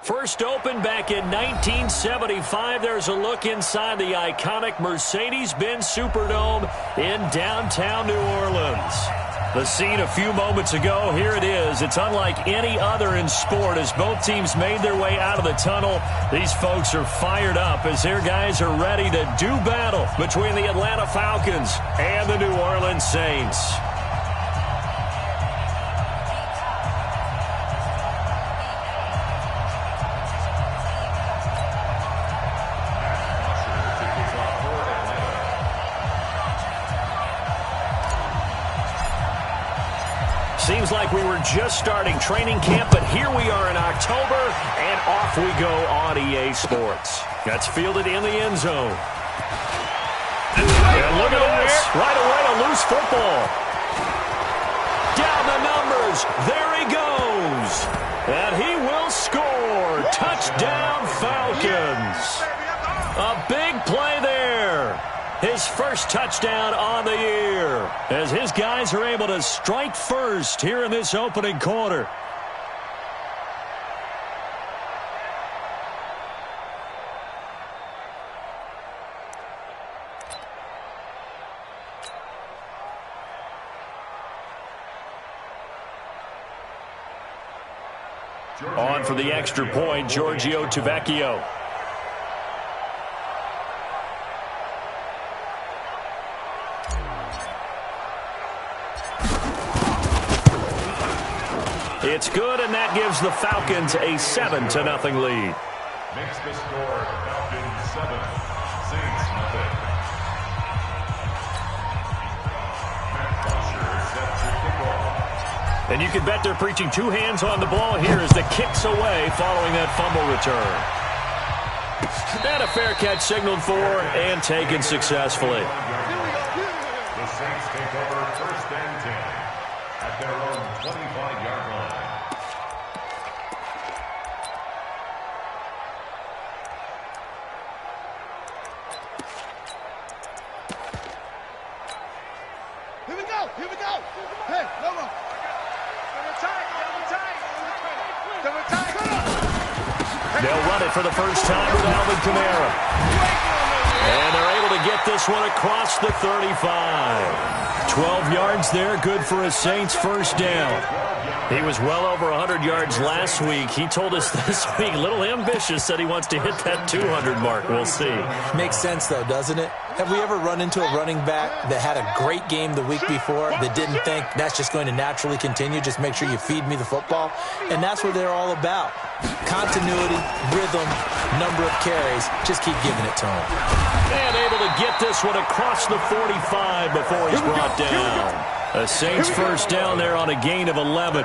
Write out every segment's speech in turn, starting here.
First opened back in 1975. There's a look inside the iconic Mercedes-Benz Superdome in downtown New Orleans. The scene a few moments ago, here it is. It's unlike any other in sport as both teams made their way out of the tunnel. These folks are fired up as their guys are ready to do battle between the Atlanta Falcons and the New Orleans Saints. Seems like we were just starting training camp, but here we are in October, and off we go on EA Sports. That's fielded in the end zone. And look at this. Right away, a loose football. Down the numbers. There he goes. And he will score. Touchdown, Falcons. A big play there. His first touchdown on the year as his guys are able to strike first here in this opening quarter. On for the extra point, Giorgio Tavecchio. It's good, and that gives the Falcons a 7-0 lead. Makes the score Falcons 7, Saints nothing. Matt Crusher sets the kickoff. And you can bet they're preaching two hands on the ball here as the kick's away following that fumble return. And a fair catch signaled for and taken successfully. The Saints take over first and 10 at their own 25-yard line. Here we go. Here we go. Hey, no more. They'll run it for the first time with Alvin Kamara. And they're able to get this one across the 35. 12 yards there, good for a Saints first down. He was well over 100 yards last week. He told us this week, a little ambitious, said he wants to hit that 200 mark. We'll see. Makes sense, though, doesn't it? Have we ever run into a running back that had a great game the week before that didn't think that's just going to naturally continue? Just make sure you feed me the football. And that's what they're all about. Continuity, rhythm, number of carries. Just keep giving it to him. And able to get this one across the 45 before he's brought down. A Saints first down there on a gain of 11.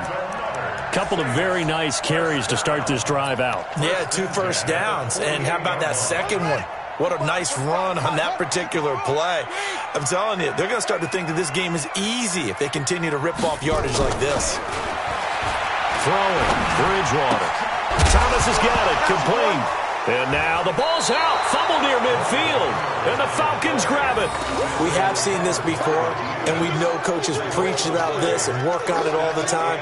Couple of very nice carries to start this drive out. Yeah, 2 first downs. And how about that second one? What a nice run on that particular play. I'm telling you, they're going to start to think that this game is easy if they continue to rip off yardage like this. Throwing, Bridgewater. Thomas has got it, complete. And now the ball's out, fumble near midfield, and the Falcons grab it. We have seen this before, and we know coaches preach about this and work on it all the time.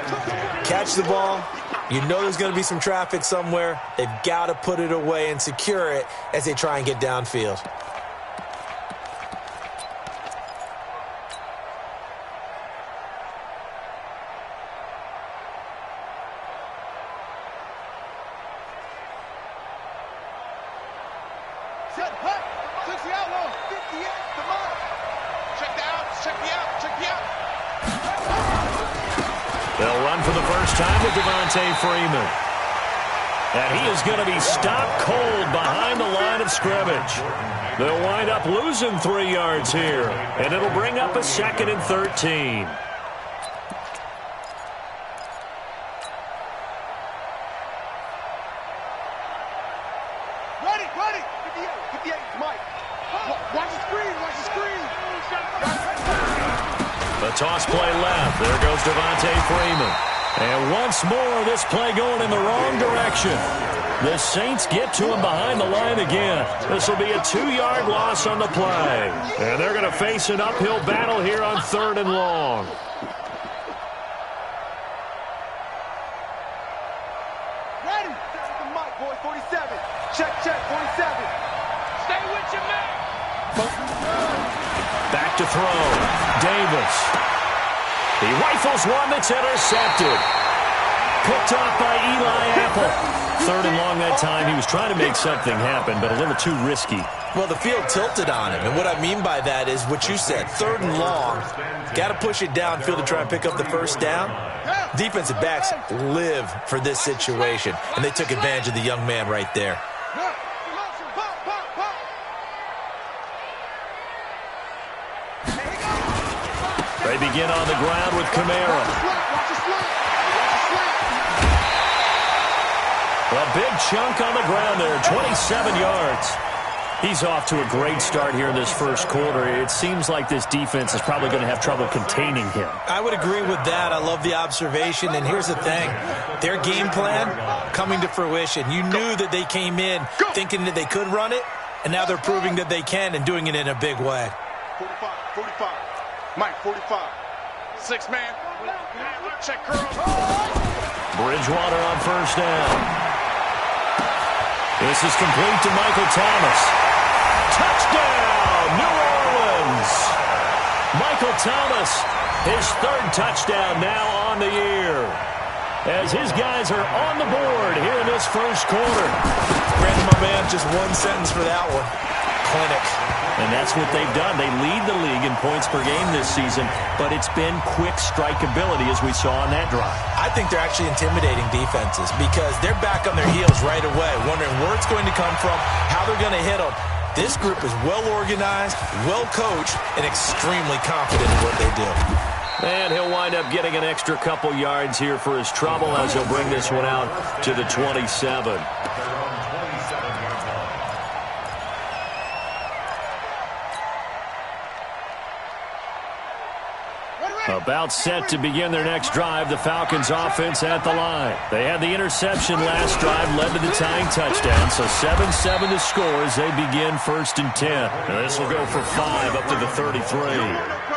Catch the ball. You know there's going to be some traffic somewhere. They've got to put it away and secure it as they try and get downfield. Set, hut, 60 out long, 58, come on. Check the outs, check the out, check the out. They'll run for the first time with Devontae Freeman. And he is going to be stopped cold behind the line of scrimmage. They'll wind up losing 3 yards here, and it'll bring up a 2nd and 13. Ready, 58, Mike. Watch the screen, watch the screen. The toss play left. There goes Devontae Freeman. And once more, this play going in the wrong direction. The Saints get to him behind the line again. This will be a 2-yard loss on the play. And they're going to face an uphill battle here on 3rd and long. Ready, the mic. throw. Davis. He rifles one that's intercepted. Picked off by Eli Apple. 3rd and long that time. He was trying to make something happen, but a little too risky. Well, the field tilted on him, and what I mean by that is what you said, 3rd and long. Got to push it downfield to try and pick up the first down. Defensive backs live for this situation, and they took advantage of the young man right there. They begin on the ground with Kamara. A big chunk on the ground there, 27 yards. He's off to a great start here in this first quarter. It seems like this defense is probably going to have trouble containing him. I would agree with that. I love the observation. And here's the thing. Their game plan coming to fruition. You knew that they came in thinking that they could run it, and now they're proving that they can and doing it in a big way. 45. Mike, 45. 6 man. Check curl. Bridgewater on first down. This is complete to Michael Thomas. Touchdown, New Orleans. Michael Thomas, his 3rd touchdown now on the year. As his guys are on the board here in this first quarter. Brandon, my man, just one sentence for that one. Clinic. And that's what they've done. They lead the league in points per game this season, but it's been quick strikeability as we saw on that drive. I think they're actually intimidating defenses because they're back on their heels right away, wondering where it's going to come from, how they're going to hit them. This group is well organized, well coached, and extremely confident in what they do. And he'll wind up getting an extra couple yards here for his trouble as he'll bring this one out to the 27. About set to begin their next drive, the Falcons offense at the line. They had the interception last drive, led to the tying touchdown, so 7-7 to score as they begin 1st and 10. Now this will go for 5 up to the 33.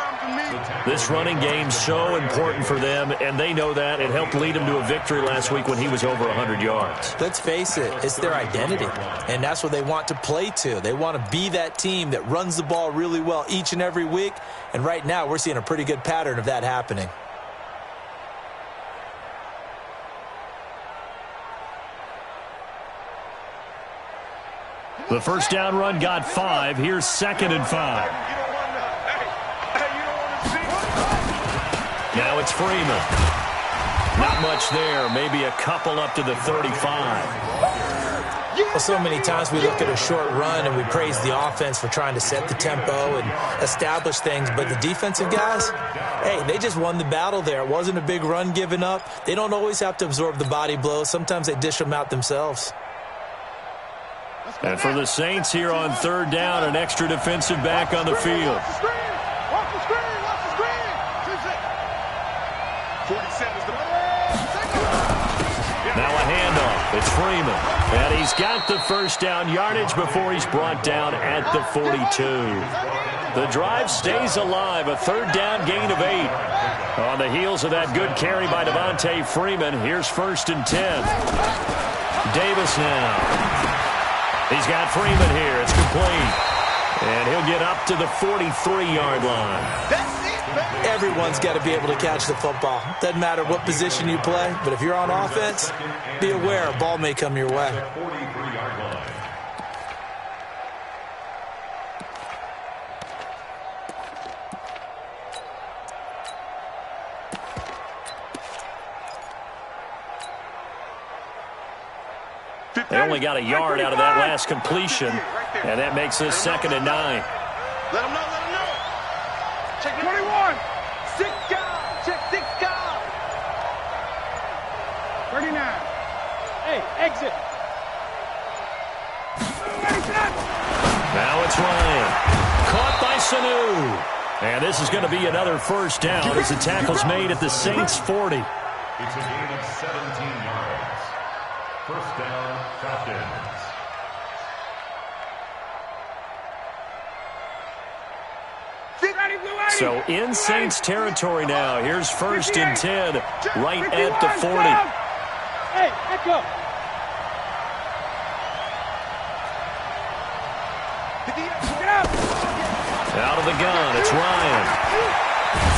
This running game's so important for them, and they know that. It helped lead them to a victory last week when he was over 100 yards. Let's face it, it's their identity, and that's what they want to play to. They want to be that team that runs the ball really well each and every week, and right now we're seeing a pretty good pattern of that happening. The first down run got 5. Here's 2nd and 5. Now it's Freeman. Not much there. Maybe a couple up to the 35. Well, so many times we look at a short run and we praise the offense for trying to set the tempo and establish things, but the defensive guys, hey, they just won the battle there. It wasn't a big run given up. They don't always have to absorb the body blows. Sometimes they dish them out themselves. And for the Saints here on 3rd down, an extra defensive back on the field. Now a handoff. It's Freeman. And he's got the first down yardage before he's brought down at the 42. The drive stays alive. A 3rd down gain of 8. On the heels of that good carry by Devontae Freeman, here's 1st and 10. Davis now. He's got Freeman here. It's complete. And he'll get up to the 43-yard line. Everyone's got to be able to catch the football. Doesn't matter what position you play, but if you're on offense, be aware a ball may come your way. They only got a yard out of that last completion, and that makes this 2nd and 9. Let him know. Check 21. 6 guard. Check 6 guard. 39. Hey, exit. Now it's Ryan. Caught by Sanu. And this is going to be another first down as the tackle's made at the Saints' 40. It's a gain of 17 yards. First down, Falcons. So in Saints territory now. Here's 1st and 10 right at the 40. Hey, echo. Get up. Out of the gun, it's Ryan.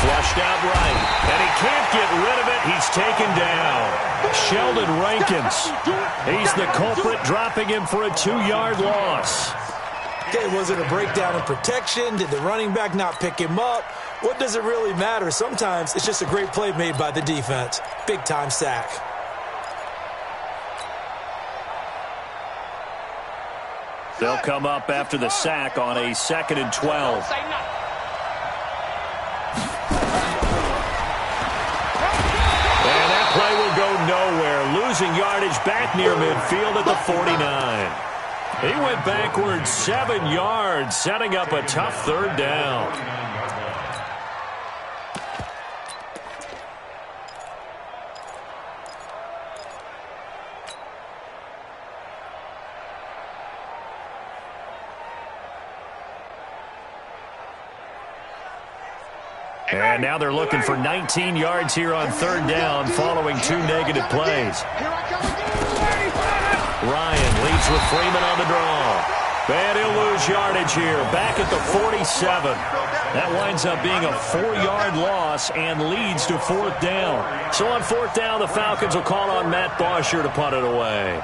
Flushed out right, and he can't get rid of it. He's taken down. Sheldon Rankins. He's the culprit, dropping him for a 2-yard loss. Okay, was it a breakdown in protection? Did the running back not pick him up? What does it really matter? Sometimes it's just a great play made by the defense. Big-time sack. They'll come up after the sack on a 2nd and 12. And that play will go nowhere. Losing yardage back near midfield at the 49. He went backwards 7 yards, setting up a tough 3rd down. And now they're looking for 19 yards here on 3rd down following 2 negative plays. Ryan leads with Freeman on the draw. And he'll lose yardage here, back at the 47. That winds up being a 4-yard loss and leads to 4th down. So on 4th down, the Falcons will call on Matt Bosher to punt it away.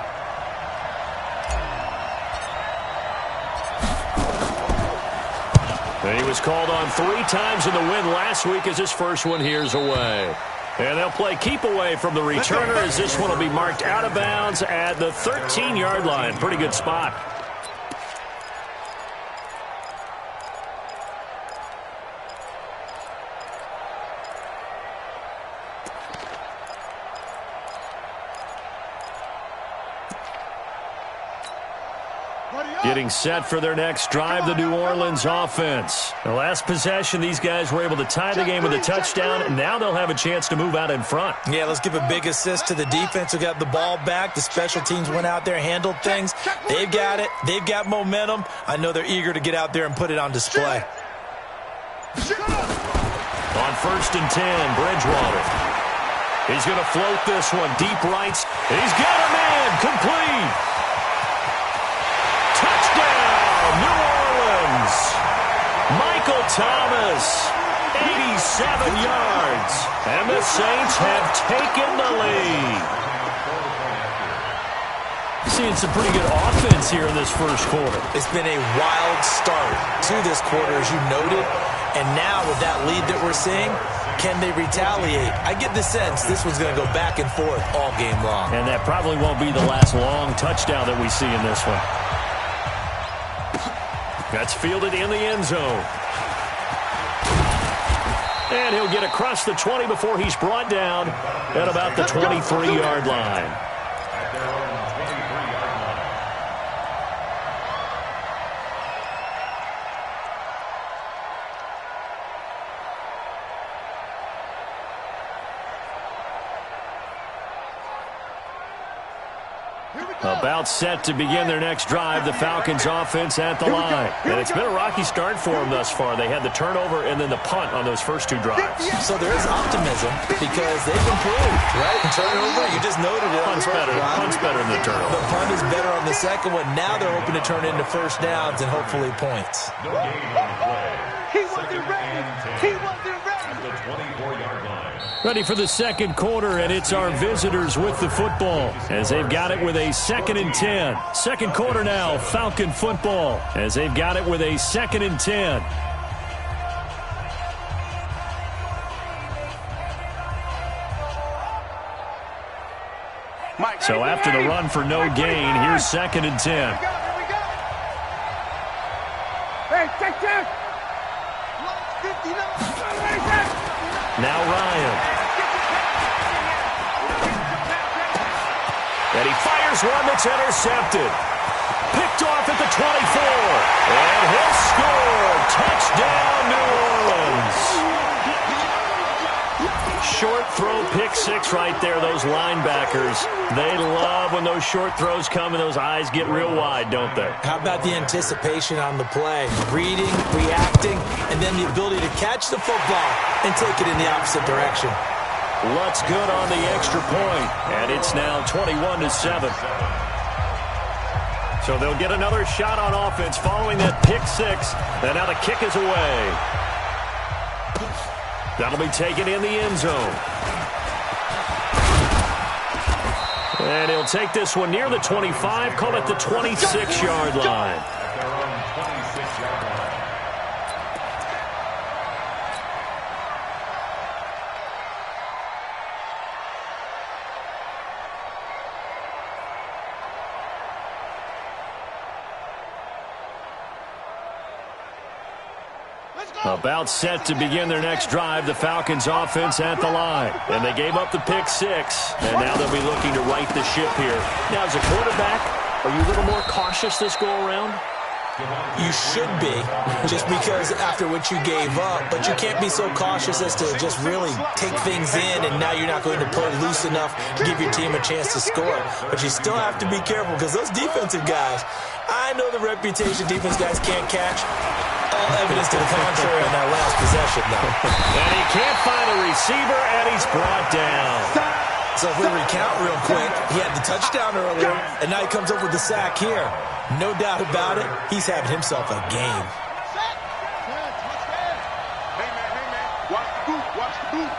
He was called on 3 times in the win last week as his first one here's away. And they'll play keep away from the returner as this one will be marked out of bounds at the 13-yard line. Pretty good spot. Getting set for their next drive, the New Orleans offense. The last possession, these guys were able to tie the game with a touchdown, and now they'll have a chance to move out in front. Yeah, let's give a big assist to the defense who got the ball back. The special teams went out there, handled things. They've got it. They've got momentum. I know they're eager to get out there and put it on display. On 1st and 10, Bridgewater. He's going to float this one deep right. He's got a man complete. Touchdown, New Orleans. Michael Thomas, 87 yards. And the Saints have taken the lead. Seeing some pretty good offense here in this first quarter. It's been a wild start to this quarter, as you noted. And now with that lead that we're seeing, can they retaliate? I get the sense this one's going to go back and forth all game long. And that probably won't be the last long touchdown that we see in this one. That's fielded in the end zone. And he'll get across the 20 before he's brought down at about the 23-yard line. At their own 23-yard line. About set to begin their next drive, the Falcons offense at the line. And it's been a rocky start for them thus far. They had the turnover and then the punt on those first 2 drives. So there is optimism because they've improved, right? Turnover, you just noted it. Punt's better than the turnover. The punt is better on the second one. Now they're hoping to turn it into first downs and hopefully points. No gain on the play. He wasn't ready. He wasn't ready. At the 24-yard line. Ready for the second quarter, and it's our visitors with the football as they've got it with a 2nd and 10. Second quarter now, Falcon football as they've got it with a 2nd and 10. So after the run for no gain, here's 2nd and 10. Hey, check. Now Ryan. And he fires one that's intercepted. Picked off at the 24. And he'll score. Touchdown, New Orleans. Short throw, pick 6 right there, those linebackers. They love when those short throws come and those eyes get real wide, don't they? How about the anticipation on the play? Reading, reacting, and then the ability to catch the football and take it in the opposite direction. Lutz good on the extra point, and it's now 21-7. So they'll get another shot on offense following that pick six. And now the kick is away. That'll be taken in the end zone. And he'll take this one near the 25, call it the 26-yard line. At their own 26-yard line. About set to begin their next drive, the Falcons offense at the line. And they gave up the pick six, and now they'll be looking to right the ship here. Now, as a quarterback, are you a little more cautious this go-around? You should be, just because after what you gave up, but you can't be so cautious as to just really take things in, and now you're not going to play loose enough to give your team a chance to score. But you still have to be careful, because those defensive guys, I know the reputation defense guys can't catch. All evidence to the contrary on that last possession, though. And he can't find a receiver, and he's brought down. So if we recount real quick, he had the touchdown earlier, and now he comes up with the sack here. No doubt about it, he's having himself a game. Hey, man, watch the boot, watch the boot.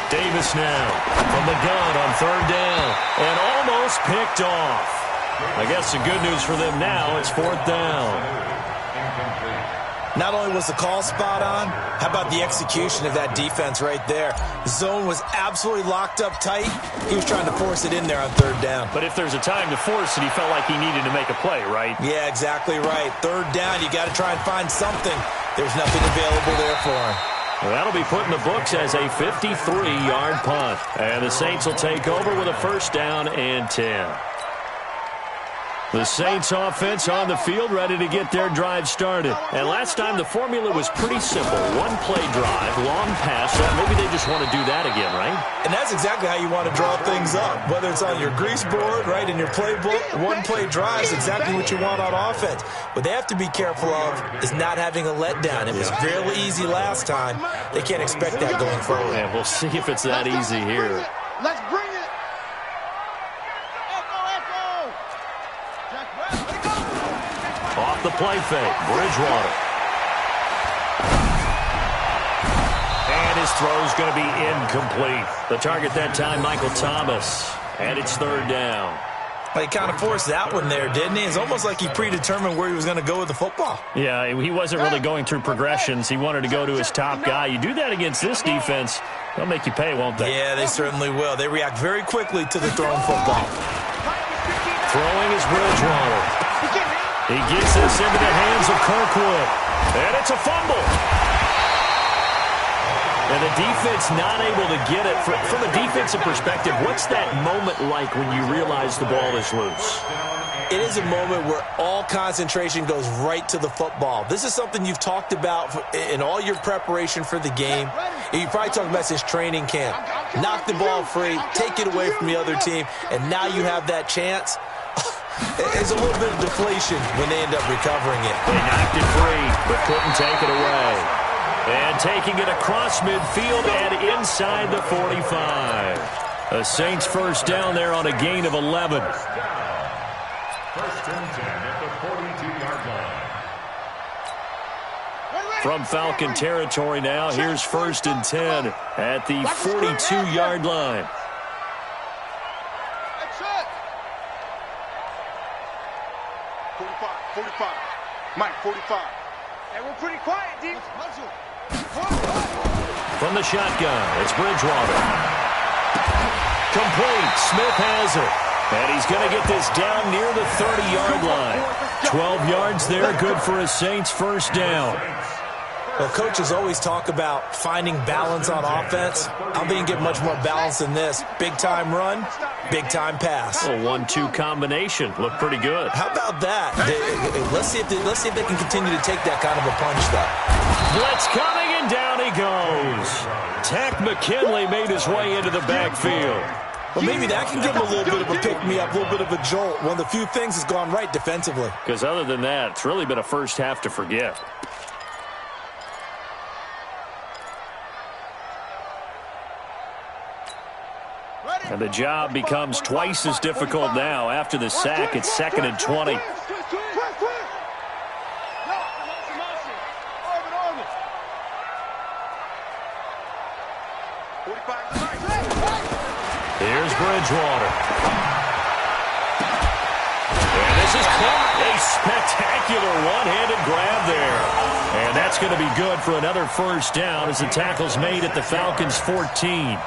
Davis now from the gun on third down, and almost picked off. I guess the good news for them now, it's fourth down. Not only was the call spot on, how about the execution of that defense right there? The zone was absolutely locked up tight. He was trying to force it in there on third down. But if there's a time to force it, he felt like he needed to make a play, right? Yeah, exactly right. Third down, you got to try and find something. There's nothing available there for him. Well, that'll be put in the books as a 53-yard punt. And the Saints will take over with a first down and 10. The Saints offense on the field ready to get their drive started. And last time the formula was pretty simple. One play drive, long pass. So maybe they just want to do that again, right? And that's exactly how you want to draw things up. Whether it's on your grease board, right, in your playbook, one play drive is exactly what you want on offense. What they have to be careful of is not having a letdown. It was real easy last time. They can't expect that going forward. And we'll see if it's that easy here. Let's bring it. Off the play fake, Bridgewater. And his throw's going to be incomplete. The target that time, Michael Thomas. And it's third down. He kind of forced that one there, didn't he? It's almost like he predetermined where he was going to go with the football. Yeah, he wasn't really going through progressions. He wanted to go to his top guy. You do that against this defense, they'll make you pay, won't they? Yeah, they certainly will. They react very quickly to the thrown football. Throwing is Bridgewater. He gets this into the hands of Kirkwood. And it's a fumble. And the defense not able to get it. From a defensive perspective, what's that moment like when you realize the ball is loose? It is a moment where all concentration goes right to the football. This is something you've talked about in all your preparation for the game. You probably talked about since training camp. Knock the ball free, take it away from the other team, and now you have that chance. It's a little bit of deflation when they end up recovering it. They knocked it free, but couldn't take it away. And taking it across midfield and inside the 45. The Saints first down there on a gain of 11. First and 10 at the 42-yard line. From Falcon territory now, here's first and 10 at the 42-yard line. 45. Mike, 45. Hey, we're pretty quiet, D. From the shotgun, it's Bridgewater. Complete. Smith has it. And he's going to get this down near the 30-yard line. 12 yards there, good for a Saints first down. Well, coaches always talk about finding balance on offense. I'm being get much more balance than this. Big-time run, big-time pass. A 1-2 combination. Looked pretty good. How about that? Let's see if they can continue to take that kind of a punch, though. Blitz coming, and down he goes. Tack McKinley made his way into the backfield. Well, maybe that can give him a little bit of a pick-me-up, a little bit of a jolt. One of the few things has gone right defensively. Because other than that, it's really been a first half to forget. And The job becomes twice as difficult now. After the sack, it's 2nd and 20. Here's Bridgewater. And this is caught. A spectacular one-handed grab there. And that's going to be good for another first down as the tackle's made at the Falcons' 14.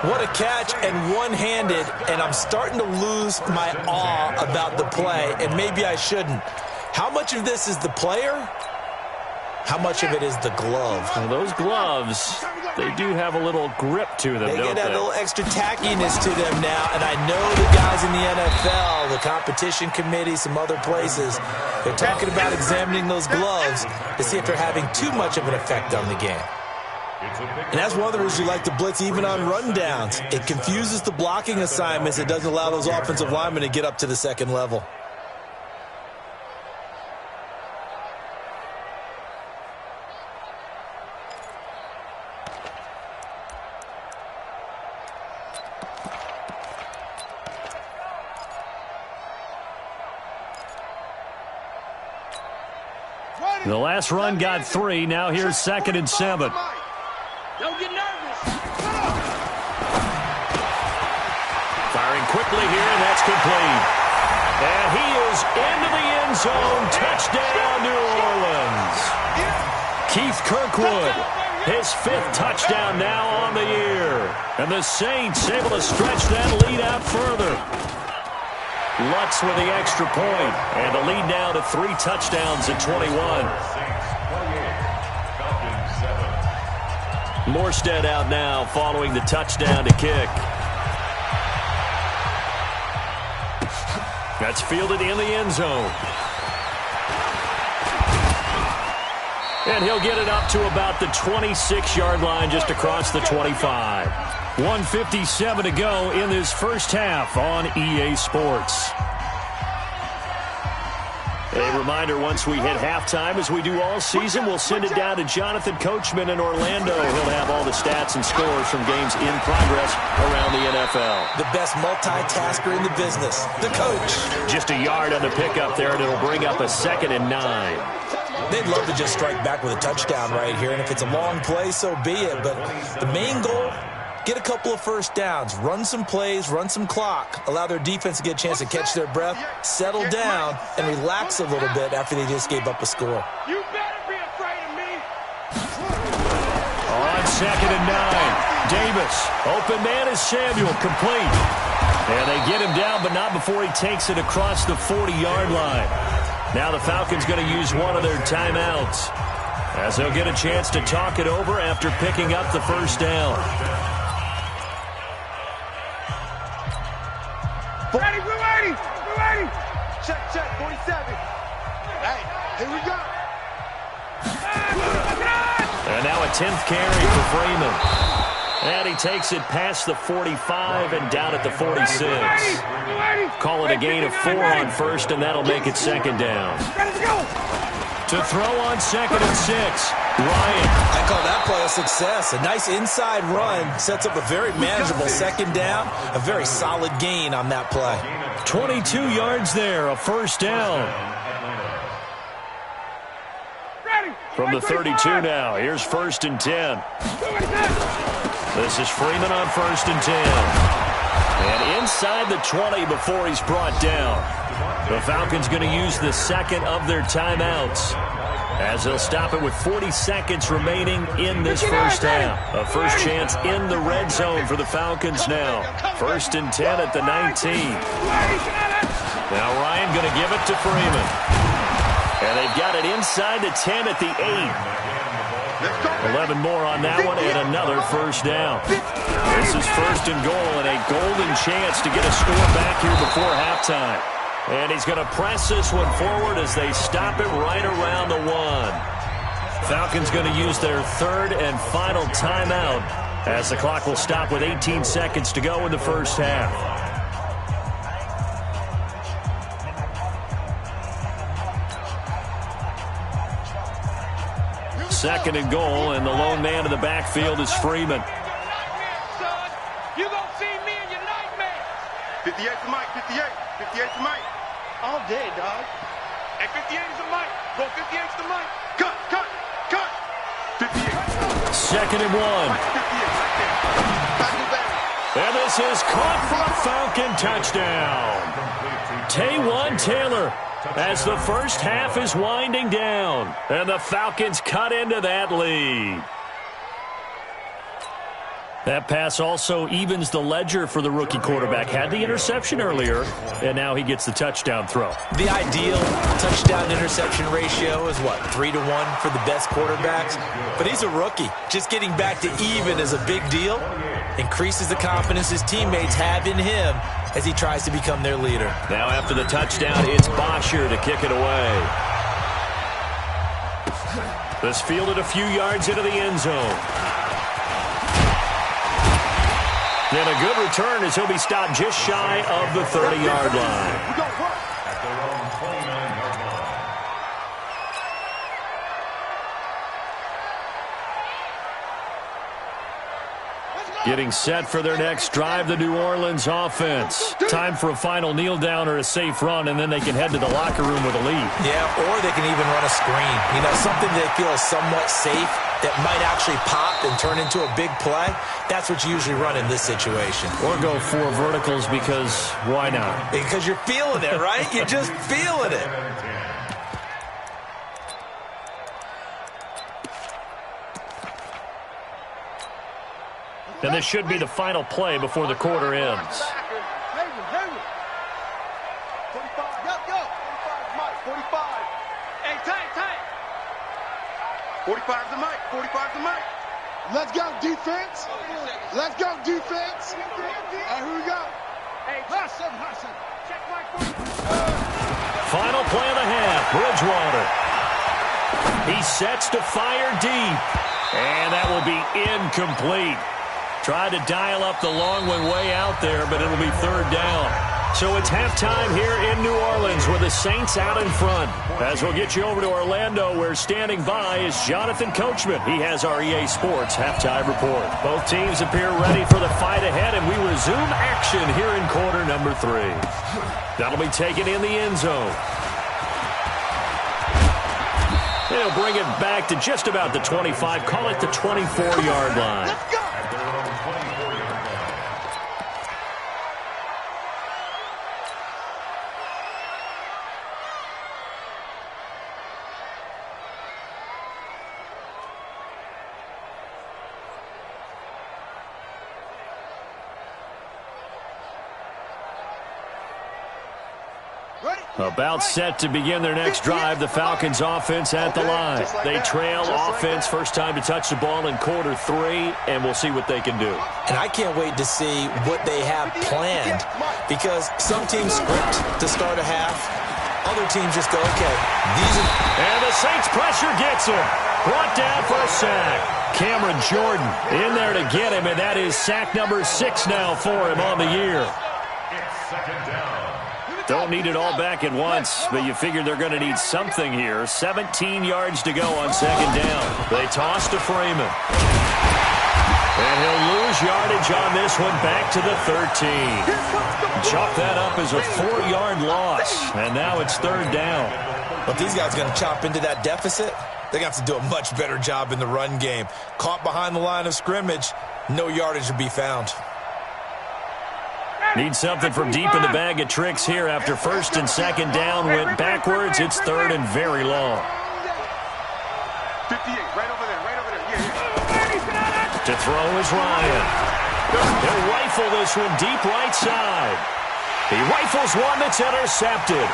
What a catch, and one-handed, and I'm starting to lose my awe about the play, and maybe I shouldn't. How much of this is the player? How much of it is the glove? Well, those gloves, they do have a little grip to them, They don't get they? a little extra tackiness to them now, and I know the guys in the NFL, the competition committee, some other places, they're talking about examining those gloves to see if they're having too much of an effect on the game. And that's one of the reasons you like to blitz even on rundowns. It confuses the blocking assignments. It doesn't allow those offensive linemen to get up to the second level. The last run got 3. Now here's 2nd and 7. Don't get nervous. Firing quickly here, and that's complete. And he is into the end zone. Touchdown, New Orleans. Keith Kirkwood, his 5th touchdown now on the year. And the Saints able to stretch that lead out further. Lutz with the extra point, and the lead now to 3 touchdowns at 21. Morstead out now following the touchdown to kick. That's fielded in the end zone. And he'll get it up to about the 26-yard line just across the 25. 1:57 to go in this first half on EA Sports. A reminder, once we hit halftime, as we do all season, we'll send it down to Jonathan Coachman in Orlando. He'll have all the stats and scores from games in progress around the NFL. The best multitasker in the business, the coach. Just a yard on the pickup there, and it'll bring up a 2nd and 9. They'd love to just strike back with a touchdown right here, and if it's a long play, so be it. But the main goal, get a couple of first downs, run some plays, run some clock, allow their defense to get a chance to catch their breath, settle down, and relax a little bit after they just gave up a score. You better be afraid of me. On 2nd and 9, Davis, open man is Samuel, complete. And they get him down, but not before he takes it across the 40-yard line. Now the Falcons going to use one of their timeouts, as they'll get a chance to talk it over after picking up the first down. Ready, we're ready. We're ready. Check, 47. Hey, here we go. And now a 10th carry for Freeman. And he takes it past the 45 and down at the 46. Call it a gain of 4 on first, and that'll make it 2nd down. Let's go. To throw on 2nd and 6, Ryan. I call that play a success. A nice inside run sets up a very manageable 2nd down, a very solid gain on that play. 22 yards there, a first down. From the 32 now, here's 1st and 10. This is Freeman on 1st and 10. And inside the 20 before he's brought down. The Falcons going to use the 2nd of their timeouts, as they'll stop it with 40 seconds remaining in this first half. A first chance in the red zone for the Falcons now. 1st and 10 at the 19. Now Ryan going to give it to Freeman. And they've got it inside the 10 at the 8. 11 more on that one, and another first down. This is 1st and goal, and a golden chance to get a score back here before halftime. And he's going to press this one forward as they stop it right around the 1. Falcons going to use their 3rd and final timeout, as the clock will stop with 18 seconds to go in the first half. Second and goal, and the lone man in the backfield is Freeman. You gonna see me and your 58 for Mike, 58. 58 for Mike. All day, dog. And 58 is the Mike. Go 58 is the Mike. Cut, cut, cut. 58. Second and 1. And this is caught for a Falcon touchdown. Taywan Taylor, as the first half is winding down. And the Falcons cut into that lead. That pass also evens the ledger for the rookie quarterback. Had the interception earlier, and now he gets the touchdown throw. The ideal touchdown-interception ratio is, what, 3-1 for the best quarterbacks? But he's a rookie. Just getting back to even is a big deal. Increases the confidence his teammates have in him as he tries to become their leader. Now after the touchdown, it's Bosher to kick it away. This fielded a few yards into the end zone. And a good return as he'll be stopped just shy of the 30-yard line. At their own 29-yard line. Getting set for their next drive, the New Orleans offense. Time for a final kneel down or a safe run, and then they can head to the locker room with a lead. Yeah, or they can even run a screen. You know, something they feel is somewhat safe that might actually pop and turn into a big play. That's what you usually run in this situation. Or go 4 verticals because why not? Because you're feeling it, right? You're just feeling it. And this should be the final play before the quarter ends. 45 to Mike. 45 to Mike. Let's go, defense. Let's go, defense. Here we go. Hey, Hudson. Check Mike. Final play of the half. Bridgewater. He sets to fire deep. And that will be incomplete. Tried to dial up the long one way out there, but it'll be third down. So it's halftime here in New Orleans with the Saints out in front. As we'll get you over to Orlando, where standing by is Jonathan Coachman. He has our EA Sports halftime report. Both teams appear ready for the fight ahead, and we resume action here in quarter number 3. That'll be taken in the end zone. They'll bring it back to just about the 25, call it the 24-yard line. At their own 24-yard line. About set to begin their next drive, the Falcons offense at the line. They trail offense, first time to touch the ball in quarter 3, and we'll see what they can do. And I can't wait to see what they have planned, because some teams script to start a half. Other teams just go, okay, these are... And the Saints pressure gets him. Brought down for a sack. Cameron Jordan in there to get him, and that is sack number 6 now for him on the year. It's second down. Don't need it all back at once, but you figure they're going to need something here. 17 yards to go on second down. They toss to Freeman. And he'll lose yardage on this one back to the 13. Chalk that up as a 4-yard loss, and now it's third down. But these guys are going to chop into that deficit. They're going to have to do a much better job in the run game. Caught behind the line of scrimmage, no yardage to be found. Need something from deep in the bag of tricks here after first and second down went backwards. It's third and very long. 58, right over there. Yeah. To throw is Ryan. He'll rifle this one deep right side. He rifles one that's intercepted.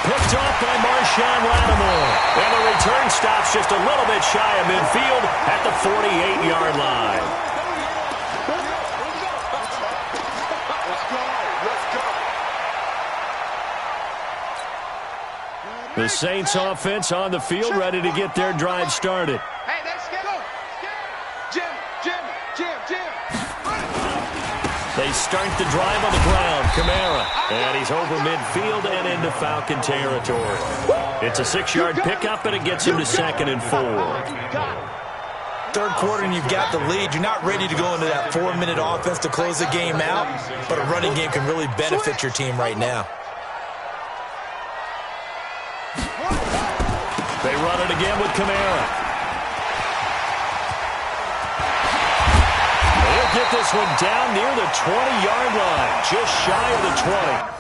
Picked off by Marshawn Lattimore. And the return stops just a little bit shy of midfield at the 48-yard line. The Saints offense on the field, ready to get their drive started. Hey, let's go. Jim. They start the drive on the ground. Kamara. And he's over midfield and into Falcon territory. It's a 6-yard pickup, and it gets him to 2nd and 4. Third quarter and you've got the lead. You're not ready to go into that 4-minute offense to close the game out, but a running game can really benefit your team right now. They run it again with Kamara. They'll get this one down near the 20-yard line, just shy of the 20.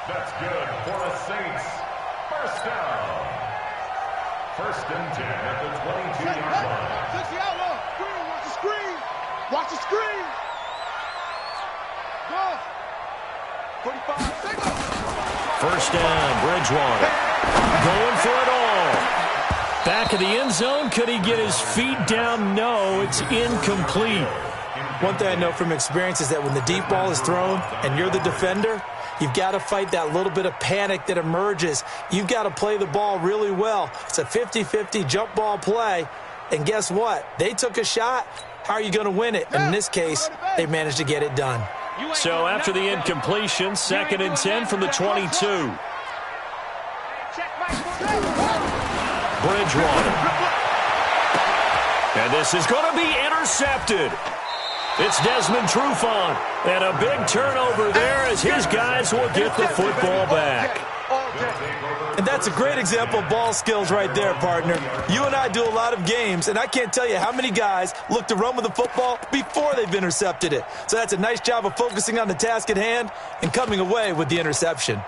That's good for the Saints. First down. First and 10 at the 22-yard line. Watch the screen. Watch the screen. Go. 45. First down, Bridgewater. Going for it all. Back of the end zone. Could he get his feet down? No, it's incomplete. One thing I know from experience is that when the deep ball is thrown and you're the defender, you've got to fight that little bit of panic that emerges. You've got to play the ball really well. It's a 50-50 jump ball play. And guess what? They took a shot. How are you going to win it? And in this case, they managed to get it done. So after the incompletion, 2nd and 10 from the 22. Bridgewater. And this is going to be intercepted. It's Desmond Trufant, and a big turnover there as his guys will get the football back. And that's a great example of ball skills right there, partner. You and I do a lot of games, and I can't tell you how many guys look to run with the football before they've intercepted it. So that's a nice job of focusing on the task at hand and coming away with the interception.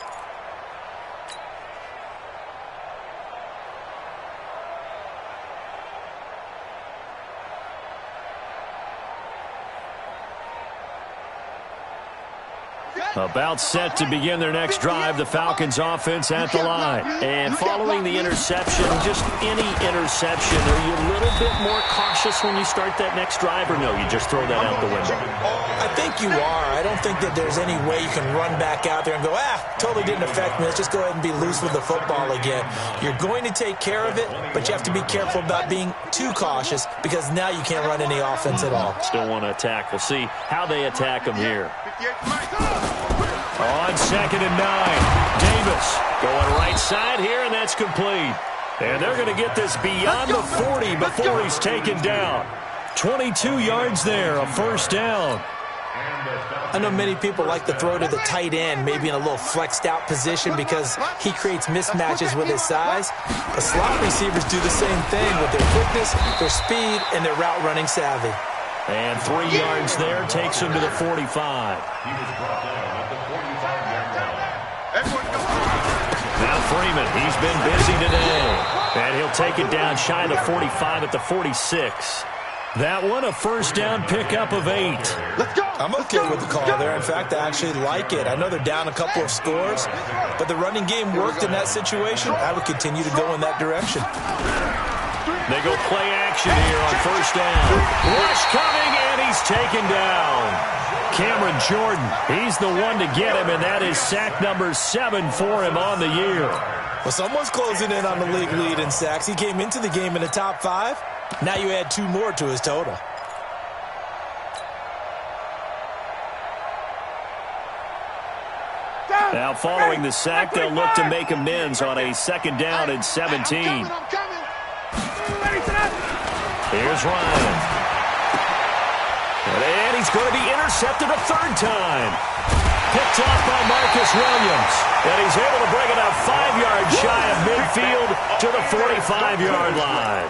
About set to begin their next drive, the Falcons offense at the line. And following the interception, just any interception, are you a little bit more cautious when you start that next drive, or no, you just throw that out the window? I think you are. I don't think that there's any way you can run back out there and go, totally didn't affect me. Let's just go ahead and be loose with the football again. You're going to take care of it, but you have to be careful about being too cautious because now you can't run any offense at all. Still want to attack. We'll see how they attack them here. On 2nd and 9, Davis going right side here, and that's complete. And they're going to get this beyond the 40 before he's taken down. 22 yards there, a first down. I know many people like to throw to the tight end, maybe in a little flexed out position because he creates mismatches with his size. The slot receivers do the same thing with their quickness, their speed, and their route running savvy. And 3 yards there takes him to the 45. He was brought down at the 45-yard line. Now Freeman, he's been busy today. And he'll take it down shy of the 45 at the 46. That one, a first down pickup of 8. I'm okay with the call there. In fact, I actually like it. I know they're down a couple of scores, but the running game worked in that situation. I would continue to go in that direction. They go play action here on first down. Rush coming, and he's taken down. Cameron Jordan, he's the one to get him, and that is sack number 7 for him on the year. Well, someone's closing in on the league lead in sacks. He came into the game in the top 5. Now you add 2 more to his total. Now following the sack, they'll look to make amends on a 2nd down and 17. Here's Ryan. And he's going to be intercepted a 3rd time. Picked off by Marcus Williams. And he's able to bring it up 5 yards shy of midfield to the 45-yard line.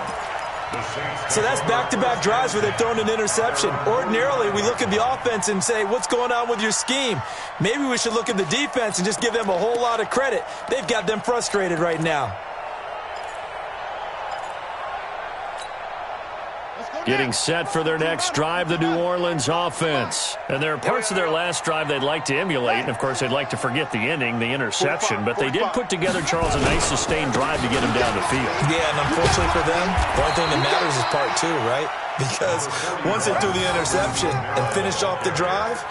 So that's back-to-back drives where they've thrown an interception. Ordinarily, we look at the offense and say, what's going on with your scheme? Maybe we should look at the defense and just give them a whole lot of credit. They've got them frustrated right now. Getting set for their next drive, the New Orleans offense. And there are parts of their last drive they'd like to emulate. And, of course, they'd like to forget the inning, the interception. But they did put together, Charles, a nice sustained drive to get him down the field. Yeah, and unfortunately for them, the only thing that matters is part two, right? Because once they threw the interception and finished off the drive,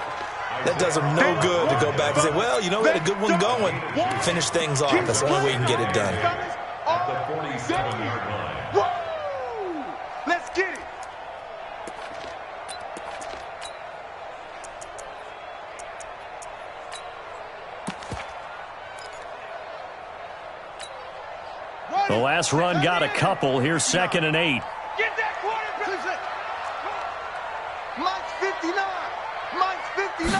that does them no good to go back and say, well, you know, we had a good one going. Finish things off. That's the only way you can get it done. At the 47-yard line. Let's get it. The last run got a couple. Here's 2nd and 8. Get that quarterback. Mike's 59. Mike's 59.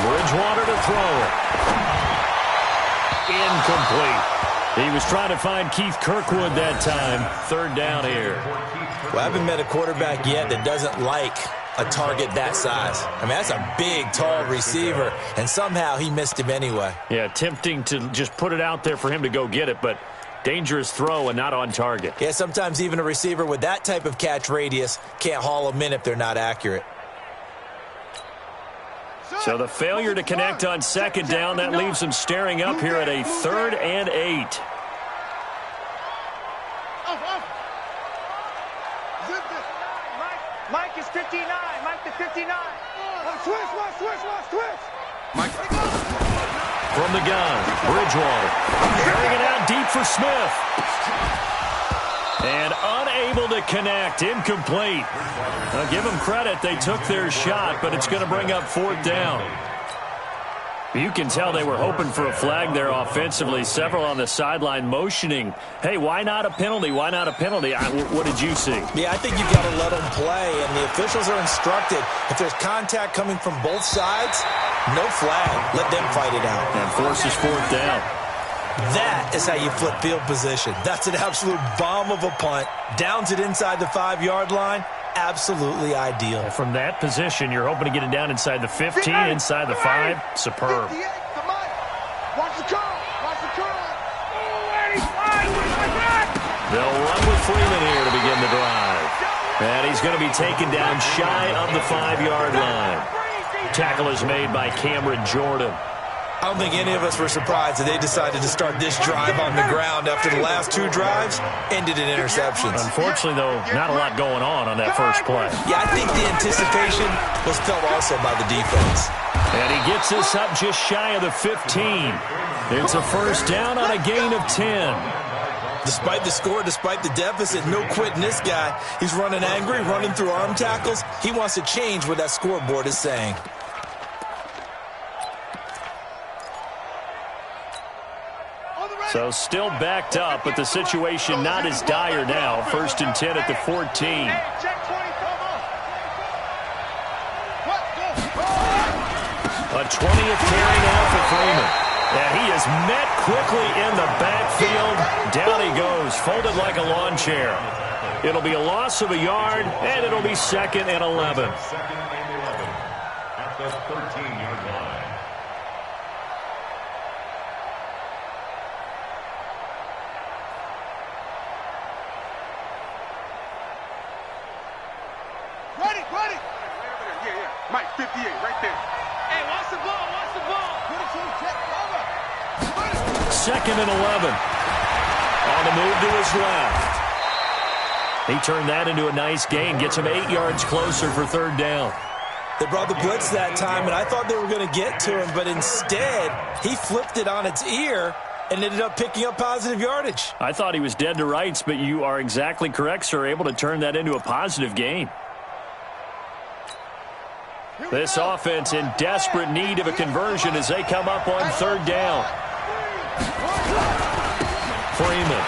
Bridgewater to throw it. Incomplete. He was trying to find Keith Kirkwood that time. 3rd down here. Well, I haven't met a quarterback yet that doesn't like a target that size. I mean, that's a big, tall receiver, and somehow he missed him anyway. Yeah, tempting to just put it out there for him to go get it, but dangerous throw and not on target. Yeah, sometimes even a receiver with that type of catch radius can't haul them in if they're not accurate. So the failure to connect on 2nd down, that leaves them staring up here at a 3rd and 8. Mike is 59. Mike to 59. Switch. Mike. From the gun, Bridgewater. Carrying it out deep for Smith. And unable to connect. Incomplete. Now give them credit. They took their shot, but it's going to bring up 4th down. You can tell they were hoping for a flag there offensively. Several on the sideline motioning, hey, why not a penalty? Why not a penalty? What did you see? Yeah, I think you've got to let them play, and the officials are instructed. If there's contact coming from both sides, no flag. Let them fight it out. And forces 4th down. That is how you flip field position. That's an absolute bomb of a punt. Downs it inside the 5-yard line. Absolutely ideal. From that position, you're hoping to get it down inside the 15, inside the 5. Superb. Watch the curl. They'll run with Freeman here to begin the drive. And he's going to be taken down shy of the 5-yard line. Tackle is made by Cameron Jordan. I don't think any of us were surprised that they decided to start this drive on the ground after the last 2 drives ended in interceptions. Unfortunately, though, not a lot going on that first play. Yeah, I think the anticipation was felt also by the defense. And he gets us up just shy of the 15. It's a 1st down on a gain of 10. Despite the score, despite the deficit, no quitting this guy. He's running angry, running through arm tackles. He wants to change what that scoreboard is saying. So still backed up, but the situation not as dire now. 1st and 10 at the 14. A 20th carry now for Freeman. And he is met quickly in the backfield. Down he goes, folded like a lawn chair. It'll be a loss of a yard, and it'll be 2nd and 11. 2nd and 11 at the 13-yard line. Ready. Yeah. Mike, 58, right there. Hey, watch the ball. Put it to the check. 2nd and 11. On the move to his left. He turned that into a nice gain. Gets him 8 yards closer for 3rd down. They brought the blitz that time, and I thought they were going to get to him, but instead, he flipped it on its ear and ended up picking up positive yardage. I thought he was dead to rights, but you are exactly correct, sir. Able to turn that into a positive gain. This offense in desperate need of a conversion as they come up on 3rd down. Freeman.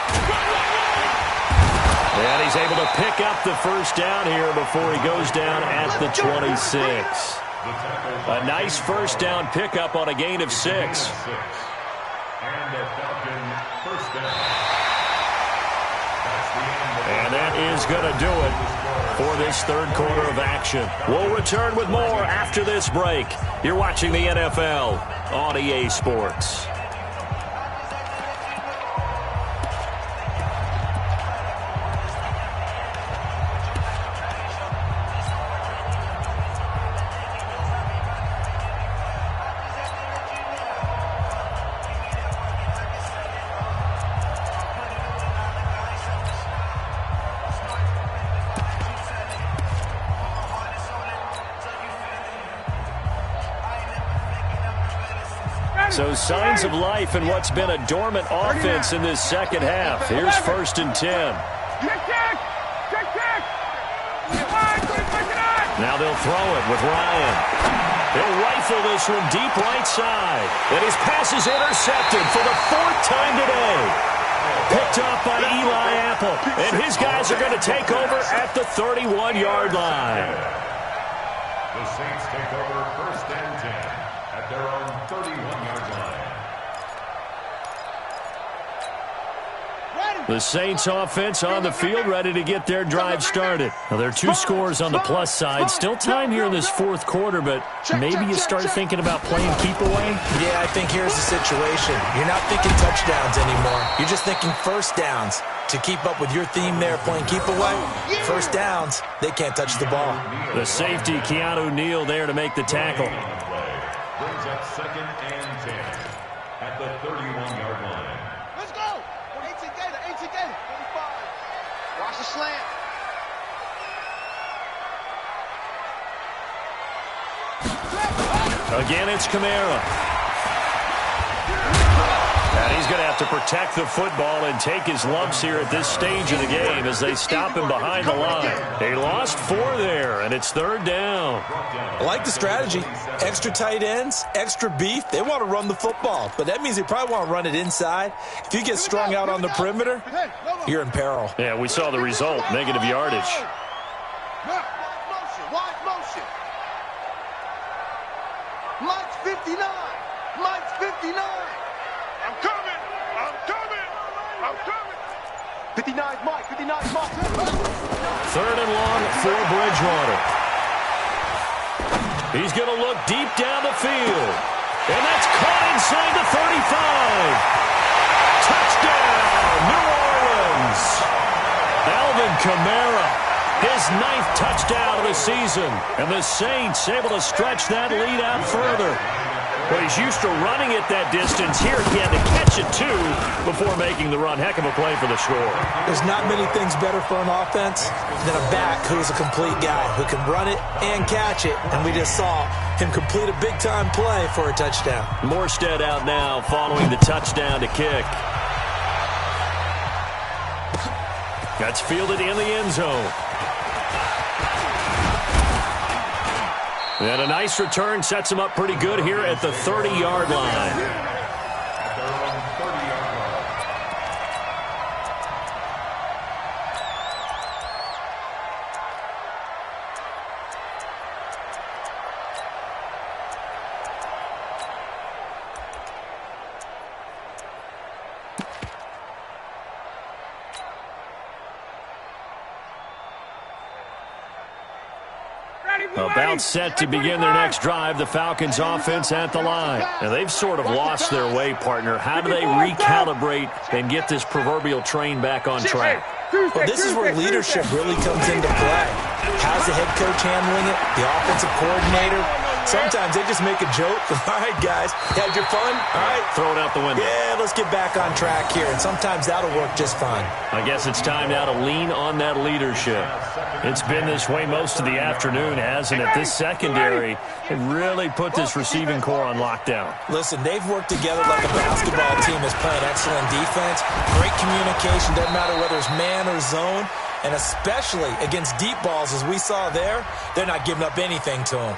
And he's able to pick up the 1st down here before he goes down at the 26. A nice 1st down pickup on a gain of 6. And the Falcon 1st down. And that is going to do it for this 3rd quarter of action. We'll return with more after this break. You're watching the NFL on EA Sports. So signs of life in what's been a dormant offense in this second half. Here's 1st and 10. Now they'll throw it with Ryan. He'll rifle this one deep right side. And his pass is intercepted for the 4th time today. Picked up by Eli Apple. And his guys are going to take over at the 31-yard line. The Saints take over 1st and 10 at their own 31-yard line. The Saints offense on the field, ready to get their drive started. Now, there are 2 scores on the plus side. Still time here in this 4th quarter, but maybe you start thinking about playing keep away? Yeah, I think here's the situation. You're not thinking touchdowns anymore. You're just thinking first downs. To keep up with your theme there, playing keep away, first downs, they can't touch the ball. The safety, Keanu Neal, there to make the tackle. Brings up 2nd and 10 at the 31-yard line. Let's go. 18 Gator. 45. Watch the slant. Again, it's Kamara. And he's going to have to protect the football and take his lumps here at this stage of the game as they stop him behind the line. They lost 4 there, and it's 3rd down. I like the strategy. Extra tight ends, extra beef. They want to run the football, but that means they probably want to run it inside. If you get strung out on the perimeter, you're in peril. Yeah, we saw the result, negative yardage. Wide motion. Mike's 59. Mike's 59. I'm coming. 59's Mike. 59's Mike. 3rd and long for Bridgewater. He's going to look deep down the field. And that's caught inside the 35. Touchdown, New Orleans. Alvin Kamara, his 9th touchdown of the season. And the Saints able to stretch that lead out further. Well, he's used to running it that distance. Here he had to catch it, too, before making the run. Heck of a play for the score. There's not many things better for an offense than a back who is a complete guy, who can run it and catch it. And we just saw him complete a big-time play for a touchdown. Morstead out now following the touchdown to kick. That's fielded in the end zone. And a nice return sets him up pretty good here at the 30-yard line. About set to begin their next drive, the Falcons offense at the line. And they've sort of lost their way, partner. How do they recalibrate and get this proverbial train back on track? Well, this is where leadership really comes into play. How's the head coach handling it? The offensive coordinator? Sometimes they just make a joke. All right, guys, had your fun? All right. Throw it out the window. Yeah, let's get back on track here. And sometimes that'll work just fine. I guess it's time now to lean on that leadership. It's been this way most of the afternoon, hasn't it? This secondary really put this receiving core on lockdown. Listen, they've worked together like a basketball team that's playing excellent defense. Great communication, doesn't matter whether it's man or zone. And especially against deep balls, as we saw there, they're not giving up anything to them.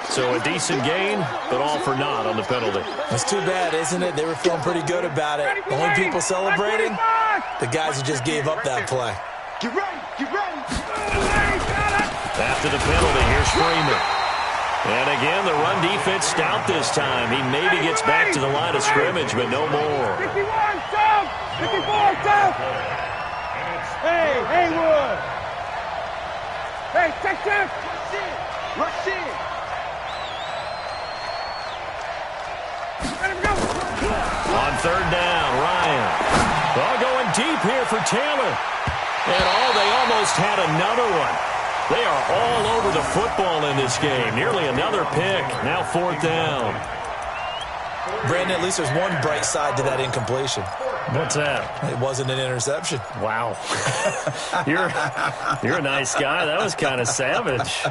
So a decent gain, but all for naught on the penalty. It's too bad, isn't it? They were feeling pretty good about it. Only people celebrating, the guys who just gave up that play. Get ready. Get ready. After the penalty, here's Freeman. And again, the run defense stout this time. He maybe gets back to the line of scrimmage, but no more. 51, stop! 54, stop! Hey, Haywood! Hey, check. Rush in. Let him go. On 3rd down, Ryan. Well, going deep here for Taylor. And they almost had another one. They are all over the football in this game. Nearly another pick. Now 4th down. Brandon, at least there's one bright side to that incompletion. What's that? It wasn't an interception. Wow. You're a nice guy. That was kind of savage.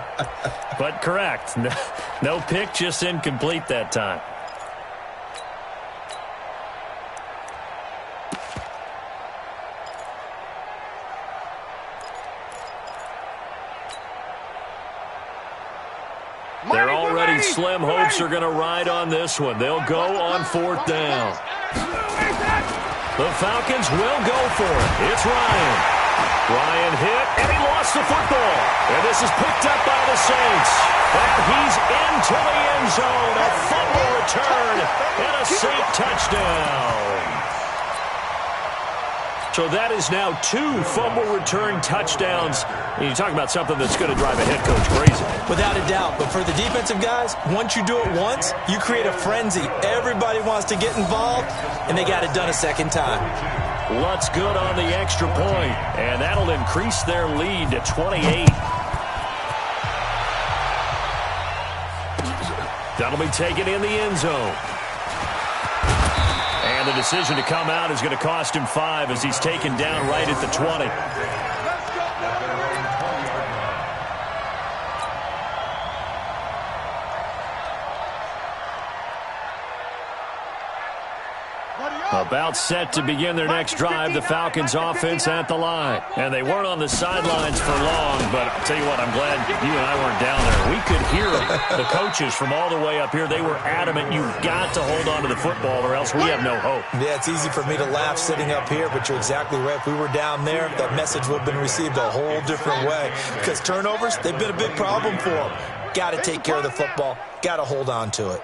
But correct. No pick, just incomplete that time. slim hopes are going to ride on this one. They'll go on 4th down. The Falcons will go for it. It's Ryan. Ryan hit, and he lost the football. And this is picked up by the Saints. And he's into the end zone. A fumble return and a Saint touchdown. So that is now 2 fumble return touchdowns. And you talk about something that's going to drive a head coach crazy. Without a doubt. But for the defensive guys, once you do it once, you create a frenzy. Everybody wants to get involved, and they got it done a second time. Lutz good on the extra point, and that'll increase their lead to 28. That'll be taken in the end zone. And the decision to come out is going to cost him 5 as he's taken down right at the 20. About set to begin their next drive, the Falcons offense at the line. And they weren't on the sidelines for long, but I'll tell you what, I'm glad you and I weren't down there. We could hear the coaches from all the way up here. They were adamant, you've got to hold on to the football or else we have no hope. Yeah, it's easy for me to laugh sitting up here, but you're exactly right. If we were down there, that message would have been received a whole different way. Because turnovers, they've been a big problem for them. Got to take care of the football. Got to hold on to it.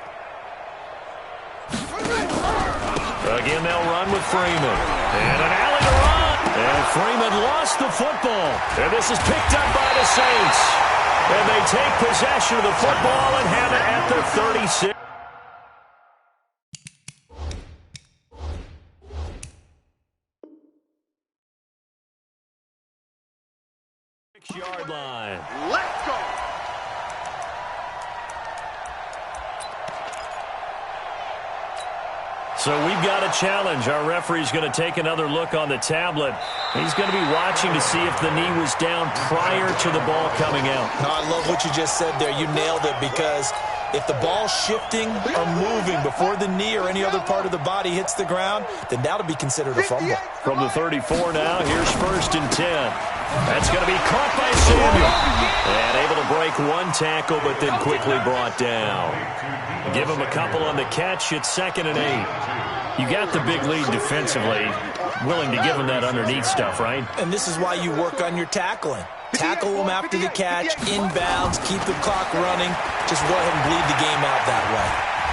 Again, they'll run with Freeman. And an alley to run. And Freeman lost the football. And this is picked up by the Saints. And they take possession of the football and have it at their 36. Yard line. Let's go. So we've got a challenge. Our referee's going to take another look on the tablet. He's going to be watching to see if the knee was down prior to the ball coming out. No, I love what you just said there. You nailed it, because if the ball's shifting or moving before the knee or any other part of the body hits the ground, then that'll be considered a fumble. From the 34 now, here's 1st and 10. That's going to be caught by Samuel. And able to break one tackle, but then quickly brought down. Give him a couple on the catch. It's 2nd and 8. You got the big lead defensively. Willing to give him that underneath stuff, right? And this is why you work on your tackling. Tackle them after the catch, inbounds, keep the clock running. Just go ahead and bleed the game out that way.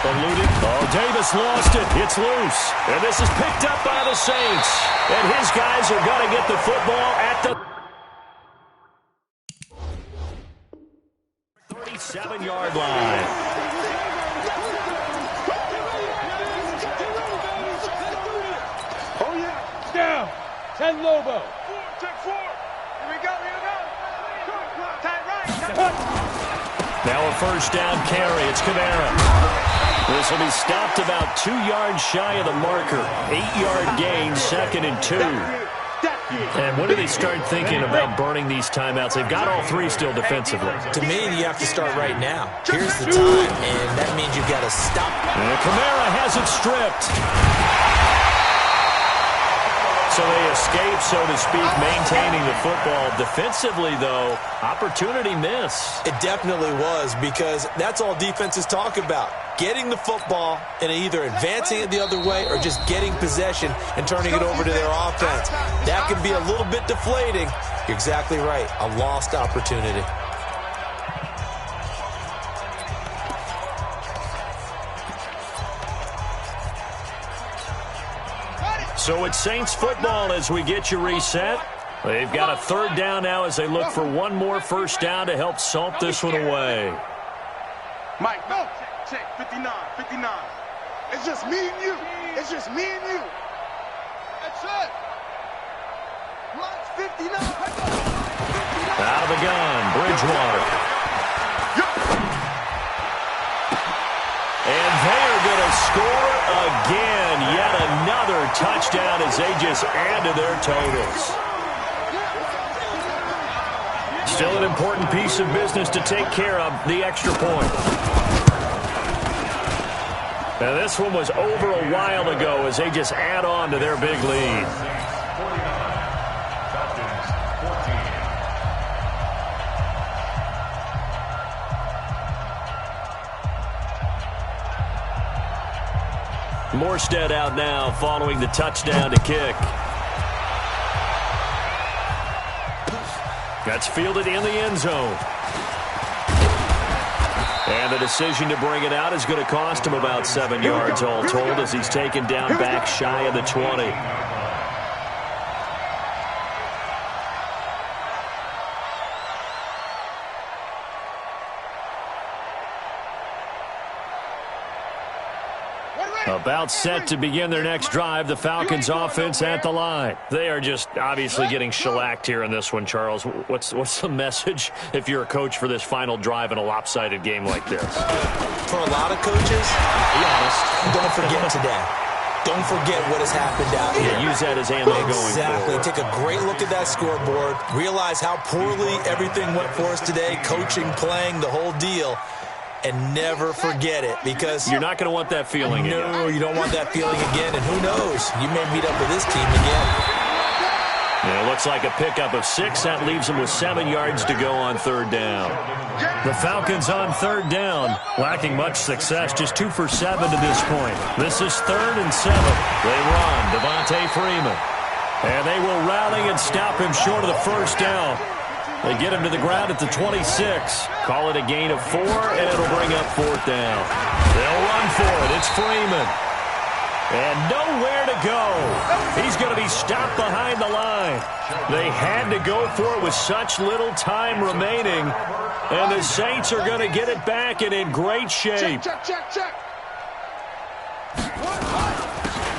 Eluded. Oh, Davis lost it. It's loose. And this is picked up by the Saints. And his guys are going to get the football at the 37-yard line. Oh, yeah. Down. 10 Lobo. 4, check 4. Here we go, here we go. Tight right. Now a 1st down carry. It's Kamara. This will be stopped about 2 yards shy of the marker. 8-yard gain, 2nd and 2. And when do they start thinking about burning these timeouts? They've got all 3 still defensively. To me, you have to start right now. Here's the time, and that means you've got to stop. And Kamara has it stripped. So they escape, so to speak, maintaining the football. Defensively, though, opportunity miss. It definitely was, because that's all defenses talk about. Getting the football and either advancing it the other way or just getting possession and turning it over to their offense. That can be a little bit deflating. You're exactly right. A lost opportunity. So it's Saints football as we get you reset. They've got a 3rd down now as they look for one more 1st down to help salt this one away. Mike, no. Check, 59, 59. It's just me and you. It's just me and you. That's it. Mike's 59. Out of the gun, Bridgewater. And they are going to score again. Yet another touchdown as they just add to their totals. Still an important piece of business to take care of, the extra point. Now this one was over a while ago as they just add on to their big lead. 49, Falcons 14. Morstead out now following the touchdown to kick. That's fielded in the end zone. And the decision to bring it out is going to cost him about 7 yards all told as he's taken down back shy of the 20. About set to begin their next drive, the Falcons offense at the line. They are just obviously getting shellacked here in this one, Charles. What's the message if you're a coach for this final drive in a lopsided game like this? For a lot of coaches, be honest, don't forget today. Don't forget what has happened out here. Yeah, use that as ammo going forward. Exactly. Take a great look at that scoreboard. Realize how poorly everything went for us today, coaching, playing, the whole deal. And never forget it, because you're not going to want that feeling again. No, you don't want that feeling again, and who knows? You may meet up with this team again. Yeah, it looks like a pickup of 6. That leaves them with 7 yards to go on third down. The Falcons on third down, lacking much success, just 2 for 7 to this point. This is 3rd and 7. They run, Devontae Freeman. And they will rally and stop him short of the first down. They get him to the ground at the 26. Call it a gain of 4, and it'll bring up 4th down. They'll run for it. It's Freeman. And nowhere to go. He's going to be stopped behind the line. They had to go for it with such little time remaining. And the Saints are going to get it back and in great shape. Check.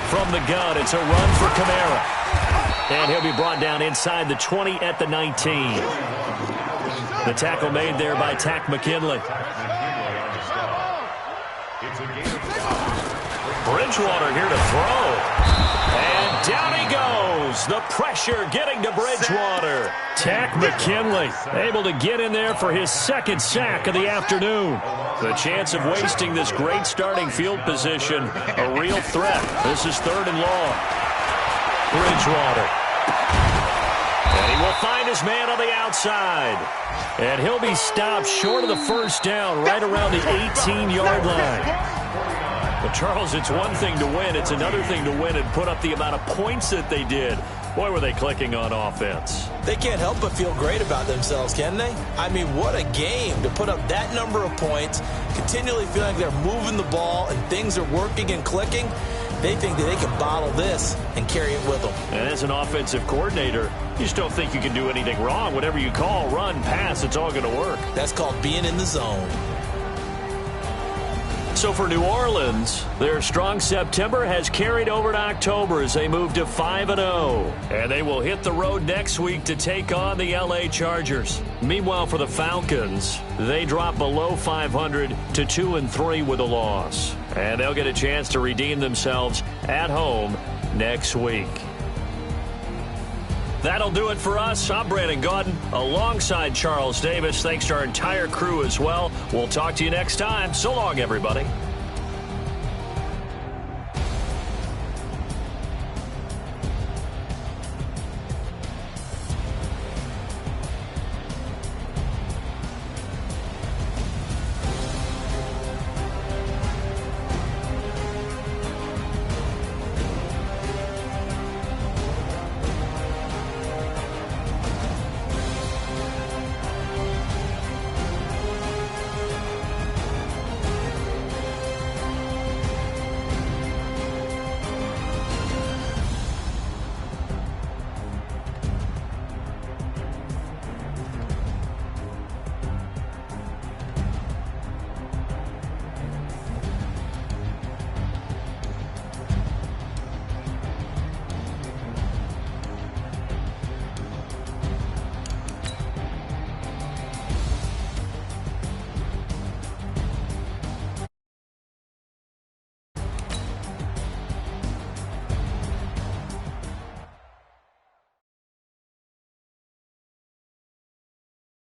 From the gun, it's a run for Kamara. And he'll be brought down inside the 20 at the 19. The tackle made there by Takk McKinley. Bridgewater here to throw. And down he goes. The pressure getting to Bridgewater. Takk McKinley able to get in there for his 2nd sack of the afternoon. The chance of wasting this great starting field position, a real threat. This is 3rd and long. Bridgewater. And he will find his man on the outside. And he'll be stopped short of the first down right around the 18-yard line. But, Charles, it's one thing to win. It's another thing to win and put up the amount of points that they did. Boy, were they clicking on offense. They can't help but feel great about themselves, can they? I mean, what a game to put up that number of points, continually feeling like they're moving the ball and things are working and clicking. They think that they can bottle this and carry it with them. And as an offensive coordinator, you just don't think you can do anything wrong. Whatever you call, run, pass, it's all going to work. That's called being in the zone. So for New Orleans, their strong September has carried over to October as they move to 5-0. And they will hit the road next week to take on the LA Chargers. Meanwhile, for the Falcons, they drop below 500 to 2-3 with a loss. And they'll get a chance to redeem themselves at home next week. That'll do it for us. I'm Brandon Gaudin alongside Charles Davis. Thanks to our entire crew as well. We'll talk to you next time. So long, everybody.